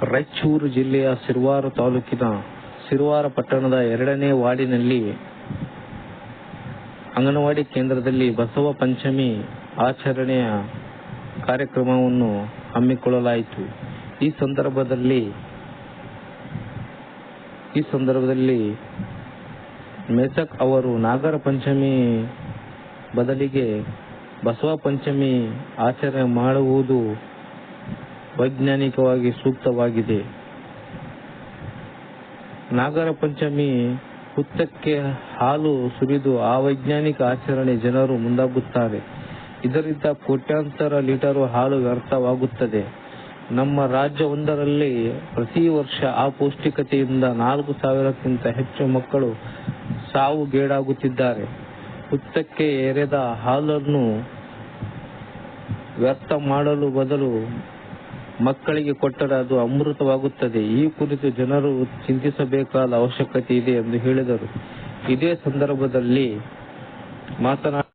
ರಾಯಚೂರು ಜಿಲ್ಲೆಯ ಸಿರವಾರ ತಾಲೂಕಿನ ಸಿರವಾರ ಪಟ್ಟಣದ 2ನೇ ವಾರ್ಡಿನಲ್ಲಿ ಅಂಗನವಾಡಿ ಕೇಂದ್ರದಲ್ಲಿ ಬಸವ ಪಂಚಮಿ ಆಚರಣೆಯ ಕಾರ್ಯಕ್ರಮವನ್ನು ಹಮ್ಮಿಕೊಳ್ಳಲಾಯಿತು. ಈ ಸಂದರ್ಭದಲ್ಲಿ ಮೆಸಕ್ ಅವರು ನಾಗರ ಪಂಚಮಿ ಬದಲಿಗೆ ಬಸವ ಪಂಚಮಿ ಆಚರಣೆ ಮಾಡುವುದು ವೈಜ್ಞಾನಿಕವಾಗಿ ಸೂಕ್ತವಾಗಿದೆ. ನಾಗರ ಪಂಚಮಿ ಹುತ್ತಕ್ಕೆ ಹಾಲು ಸುರಿದು ಅವೈಜ್ಞಾನಿಕ ಆಚರಣೆ ಜನರು ಮುಂದಾಗುತ್ತಾರೆ. ಇದರಿಂದ ಕೋಟ್ಯಾಂತರ ಲೀಟರ್ ಹಾಲು ವ್ಯರ್ಥವಾಗುತ್ತದೆ. ನಮ್ಮ ರಾಜ್ಯವೊಂದರಲ್ಲಿ ಪ್ರತಿ ವರ್ಷ ಅಪೌಷ್ಟಿಕತೆಯಿಂದ 4,000ಕ್ಕಿಂತ ಹೆಚ್ಚು ಮಕ್ಕಳು ಸಾವಿಗೀಡಾಗುತ್ತಿದ್ದಾರೆ. ಹುತ್ತಕ್ಕೆ ಎರೆದ ಹಾಲನ್ನು ವ್ಯರ್ಥ ಮಾಡಲು ಬದಲು ಮಕ್ಕಳಿಗೆ ಕೊಟ್ಟರೆ ಅದು ಅಮೃತವಾಗುತ್ತದೆ. ಈ ಕುರಿತು ಜನರು ಚಿಂತಿಸಬೇಕಾದ ಅವಶ್ಯಕತೆ ಇದೆ ಎಂದು ಹೇಳಿದರು. ಇದೇ ಸಂದರ್ಭದಲ್ಲಿ ಮಾತನಾಡಿ